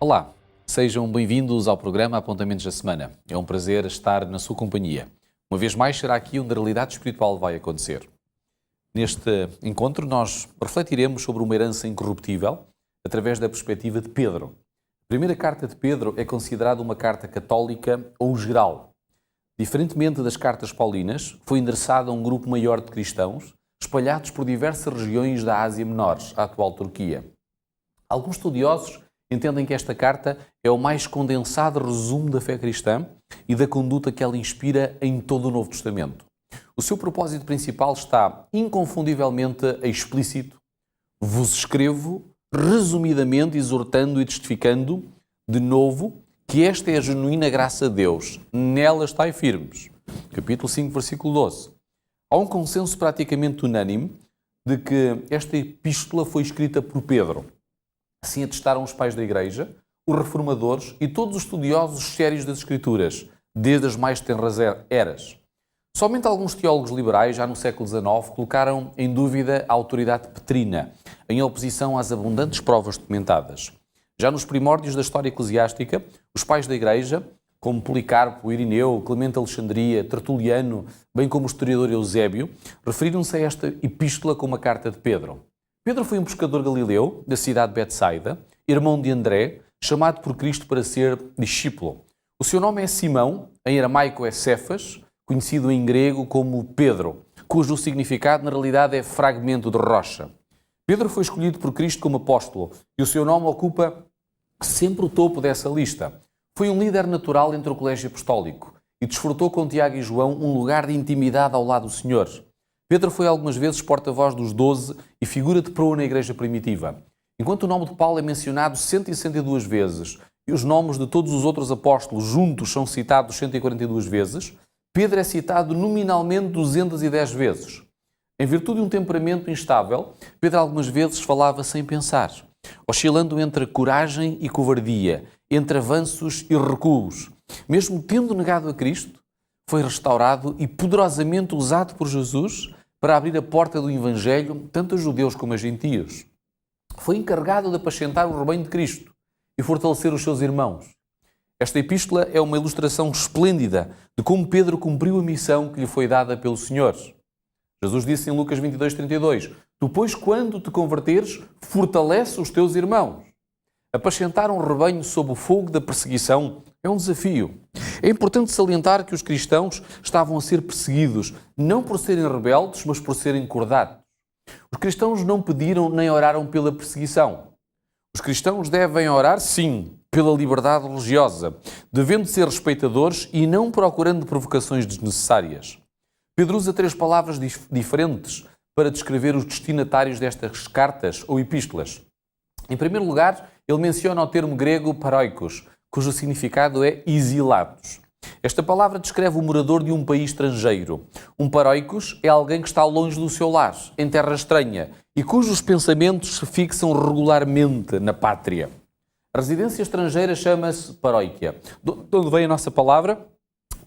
Olá, sejam bem-vindos ao programa Apontamentos da Semana. É um prazer estar na sua companhia. Uma vez mais será aqui onde a realidade espiritual vai acontecer. Neste encontro nós refletiremos sobre uma herança incorruptível através da perspectiva de Pedro. A primeira carta de Pedro é considerada uma carta católica ou geral. Diferentemente das cartas paulinas, foi endereçada a um grupo maior de cristãos espalhados por diversas regiões da Ásia Menor, a atual Turquia. Alguns estudiosos entendem que esta carta é o mais condensado resumo da fé cristã e da conduta que ela inspira em todo o Novo Testamento. O seu propósito principal está inconfundivelmente explícito. Vos escrevo, resumidamente, exortando e testificando, de novo, que esta é a genuína graça de Deus. Nela estai firmes. Capítulo 5, versículo 12. Há um consenso praticamente unânime de que esta epístola foi escrita por Pedro. Assim atestaram os pais da Igreja, os reformadores e todos os estudiosos sérios das Escrituras, desde as mais tenras eras. Somente alguns teólogos liberais, já no século XIX, colocaram em dúvida a autoridade petrina, em oposição às abundantes provas documentadas. Já nos primórdios da história eclesiástica, os pais da Igreja, como Policarpo, Irineu, Clemente de Alexandria, Tertuliano, bem como o historiador Eusébio, referiram-se a esta epístola como a carta de Pedro. Pedro foi um pescador galileu, da cidade de Betsaida, irmão de André, chamado por Cristo para ser discípulo. O seu nome é Simão, em aramaico é Cefas, conhecido em grego como Pedro, cujo significado na realidade é fragmento de rocha. Pedro foi escolhido por Cristo como apóstolo e o seu nome ocupa sempre o topo dessa lista. Foi um líder natural entre o colégio apostólico e desfrutou com Tiago e João um lugar de intimidade ao lado do Senhor. Pedro foi algumas vezes porta-voz dos 12 e figura de proa na igreja primitiva. Enquanto o nome de Paulo é mencionado 162 vezes e os nomes de todos os outros apóstolos juntos são citados 142 vezes, Pedro é citado nominalmente 210 vezes. Em virtude de um temperamento instável, Pedro algumas vezes falava sem pensar, oscilando entre coragem e covardia, entre avanços e recuos. Mesmo tendo negado a Cristo, foi restaurado e poderosamente usado por Jesus para abrir a porta do Evangelho tanto a judeus como a gentios. Foi encarregado de apacentar o rebanho de Cristo e fortalecer os seus irmãos. Esta epístola é uma ilustração esplêndida de como Pedro cumpriu a missão que lhe foi dada pelo Senhor. Jesus disse em Lucas 22:32, tu, pois, quando te converteres, fortalece os teus irmãos. Apacentar um rebanho sob o fogo da perseguição é um desafio. É importante salientar que os cristãos estavam a ser perseguidos, não por serem rebeldes, mas por serem cordados. Os cristãos não pediram nem oraram pela perseguição. Os cristãos devem orar, sim, pela liberdade religiosa, devendo ser respeitadores e não procurando provocações desnecessárias. Pedro usa 3 palavras diferentes para descrever os destinatários destas cartas ou epístolas. Em primeiro lugar, ele menciona o termo grego paroikos, cujo significado é exilados. Esta palavra descreve o morador de um país estrangeiro. Um paroikos é alguém que está longe do seu lar, em terra estranha, e cujos pensamentos se fixam regularmente na pátria. A residência estrangeira chama-se paróquia. De onde vem a nossa palavra?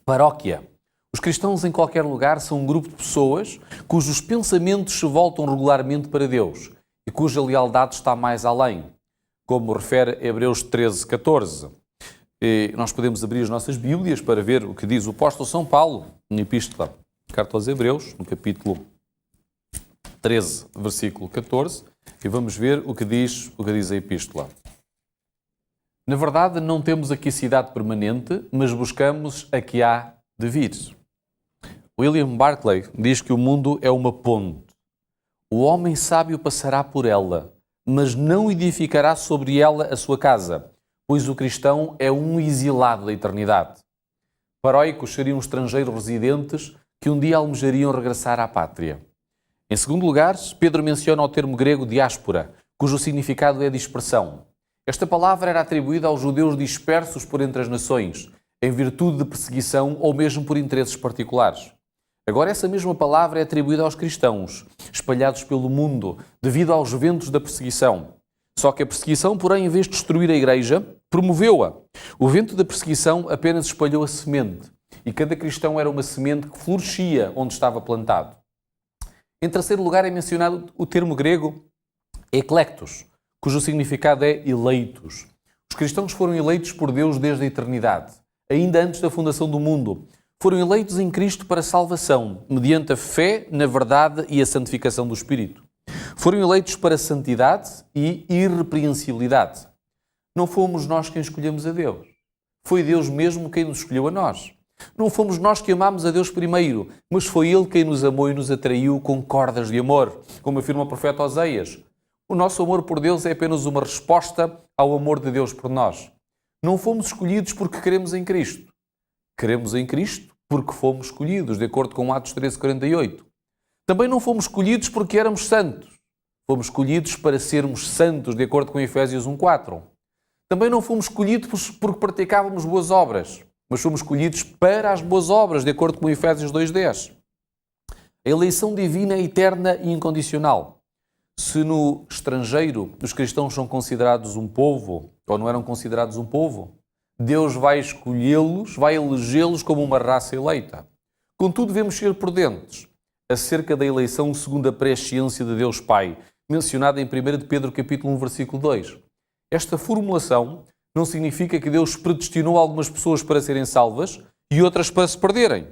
Paróquia. Os cristãos em qualquer lugar são um grupo de pessoas cujos pensamentos se voltam regularmente para Deus e cuja lealdade está mais além, como refere Hebreus 13:14. E nós podemos abrir as nossas Bíblias para ver o que diz o apóstolo São Paulo na Epístola, Carta aos Hebreus, no capítulo 13, versículo 14, e vamos ver o que diz a Epístola. Na verdade, não temos aqui cidade permanente, mas buscamos a que há de vir. William Barclay diz que o mundo é uma ponte. O homem sábio passará por ela, mas não edificará sobre ela a sua casa, pois o cristão é um exilado da eternidade. Paróicos seriam estrangeiros residentes que um dia almejariam regressar à pátria. Em segundo lugar, Pedro menciona o termo grego diáspora, cujo significado é dispersão. Esta palavra era atribuída aos judeus dispersos por entre as nações, em virtude de perseguição ou mesmo por interesses particulares. Agora essa mesma palavra é atribuída aos cristãos, espalhados pelo mundo, devido aos ventos da perseguição. Só que a perseguição, porém, em vez de destruir a igreja, promoveu-a. O vento da perseguição apenas espalhou a semente, e cada cristão era uma semente que florescia onde estava plantado. Em terceiro lugar é mencionado o termo grego eclectos, cujo significado é eleitos. Os cristãos foram eleitos por Deus desde a eternidade, ainda antes da fundação do mundo. Foram eleitos em Cristo para salvação, mediante a fé na verdade e a santificação do Espírito. Foram eleitos para santidade e irrepreensibilidade. Não fomos nós quem escolhemos a Deus. Foi Deus mesmo quem nos escolheu a nós. Não fomos nós que amámos a Deus primeiro, mas foi Ele quem nos amou e nos atraiu com cordas de amor, como afirma o profeta Oséias. O nosso amor por Deus é apenas uma resposta ao amor de Deus por nós. Não fomos escolhidos porque queremos em Cristo. Queremos em Cristo porque fomos escolhidos, de acordo com Atos 13:48. Também não fomos escolhidos porque éramos santos. Fomos escolhidos para sermos santos, de acordo com Efésios 1:4. Também não fomos escolhidos porque praticávamos boas obras, mas fomos escolhidos para as boas obras, de acordo com Efésios 2:10. A eleição divina é eterna e incondicional. Se no estrangeiro os cristãos são considerados um povo, ou não eram considerados um povo, Deus vai escolhê-los, vai elegê-los como uma raça eleita. Contudo, devemos ser prudentes acerca da eleição segundo a presciência de Deus Pai, mencionada em 1 de Pedro capítulo 1, versículo 2. Esta formulação não significa que Deus predestinou algumas pessoas para serem salvas e outras para se perderem.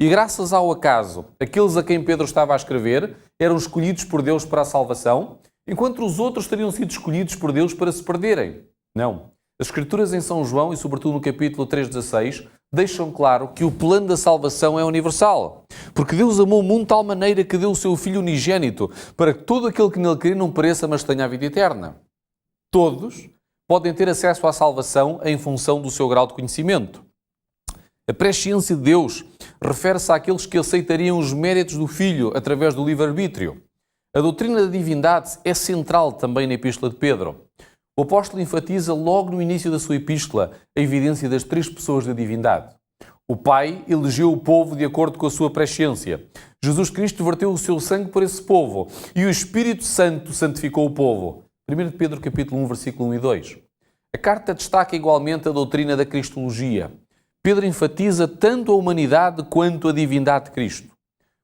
E graças ao acaso, aqueles a quem Pedro estava a escrever eram escolhidos por Deus para a salvação, enquanto os outros teriam sido escolhidos por Deus para se perderem. Não. As Escrituras em São João, e sobretudo no capítulo 3:16, deixam claro que o plano da salvação é universal. Porque Deus amou o mundo de tal maneira que deu o seu Filho unigênito, para que todo aquele que nele crê não pereça, mas tenha a vida eterna. Todos podem ter acesso à salvação em função do seu grau de conhecimento. A presciência de Deus refere-se àqueles que aceitariam os méritos do Filho através do livre-arbítrio. A doutrina da divindade é central também na Epístola de Pedro. O apóstolo enfatiza logo no início da sua epístola a evidência das três pessoas da divindade. O Pai elegeu o povo de acordo com a sua presciência. Jesus Cristo verteu o seu sangue por esse povo e o Espírito Santo santificou o povo. 1 Pedro capítulo 1, versículo 1 e 2. A carta destaca igualmente a doutrina da Cristologia. Pedro enfatiza tanto a humanidade quanto a divindade de Cristo.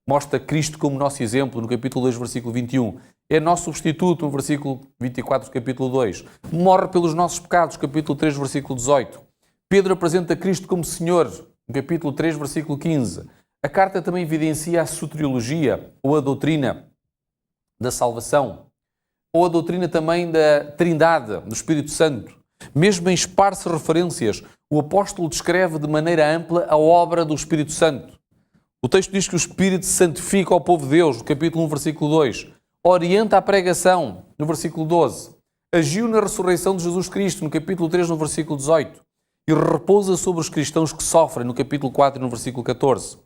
Mostra Cristo como nosso exemplo no capítulo 2, versículo 21. É nosso substituto no versículo 24 do capítulo 2. Morre pelos nossos pecados, capítulo 3, versículo 18. Pedro apresenta Cristo como Senhor, no capítulo 3, versículo 15. A carta também evidencia a soteriologia, ou a doutrina da salvação, ou a doutrina também da Trindade, do Espírito Santo. Mesmo em esparsas referências, o apóstolo descreve de maneira ampla a obra do Espírito Santo. O texto diz que o Espírito santifica ao povo de Deus, no capítulo 1, versículo 2. Orienta a pregação, no versículo 12. Agiu na ressurreição de Jesus Cristo, no capítulo 3, no versículo 18. E repousa sobre os cristãos que sofrem, no capítulo 4, no versículo 14.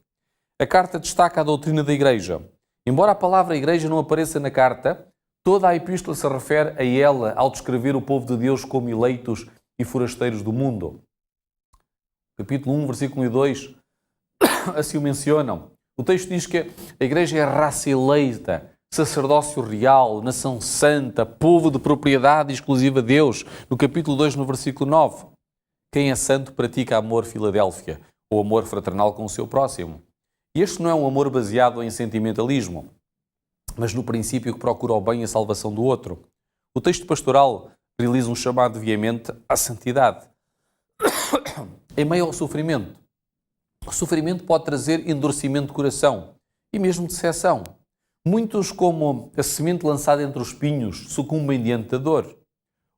A carta destaca a doutrina da Igreja. Embora a palavra Igreja não apareça na carta, toda a epístola se refere a ela ao descrever o povo de Deus como eleitos e forasteiros do mundo. Capítulo 1, versículo 1 e 2, assim o mencionam. O texto diz que a Igreja é raça eleita, sacerdócio real, nação santa, povo de propriedade exclusiva de Deus, no capítulo 2, no versículo 9. Quem é santo pratica amor Filadélfia, ou amor fraternal com o seu próximo. E este não é um amor baseado em sentimentalismo, mas no princípio que procura o bem e a salvação do outro. O texto pastoral realiza um chamado veemente à santidade. Em meio ao sofrimento. O sofrimento pode trazer endurecimento de coração e mesmo decepção. Muitos, como a semente lançada entre os espinhos, sucumbem diante da dor.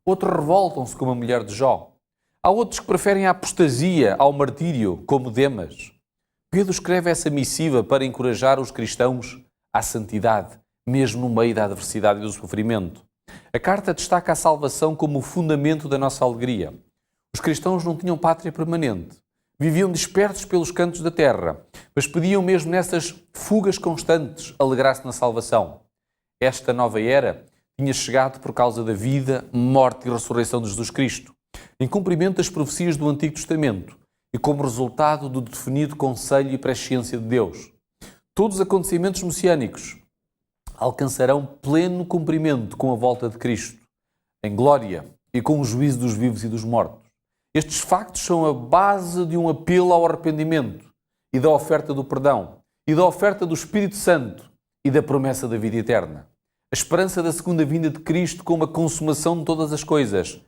Outros revoltam-se, como a mulher de Jó. Há outros que preferem a apostasia ao martírio, como Demas. Pedro escreve essa missiva para encorajar os cristãos à santidade, mesmo no meio da adversidade e do sofrimento. A carta destaca a salvação como o fundamento da nossa alegria. Os cristãos não tinham pátria permanente. Viviam dispersos pelos cantos da terra, mas podiam mesmo nessas fugas constantes alegrar-se na salvação. Esta nova era tinha chegado por causa da vida, morte e ressurreição de Jesus Cristo, em cumprimento das profecias do Antigo Testamento e como resultado do definido conselho e presciência de Deus. Todos os acontecimentos messiânicos alcançarão pleno cumprimento com a volta de Cristo, em glória e com o juízo dos vivos e dos mortos. Estes factos são a base de um apelo ao arrependimento e da oferta do perdão e da oferta do Espírito Santo e da promessa da vida eterna. A esperança da segunda vinda de Cristo como a consumação de todas as coisas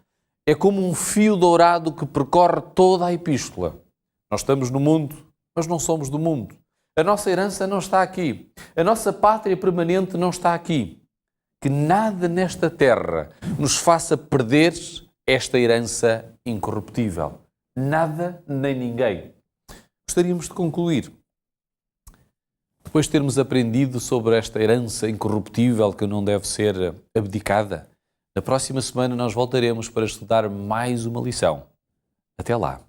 é como um fio dourado que percorre toda a epístola. Nós estamos no mundo, mas não somos do mundo. A nossa herança não está aqui. A nossa pátria permanente não está aqui. Que nada nesta terra nos faça perder esta herança incorruptível. Nada nem ninguém. Gostaríamos de concluir. Depois de termos aprendido sobre esta herança incorruptível que não deve ser abdicada, na próxima semana nós voltaremos para estudar mais uma lição. Até lá!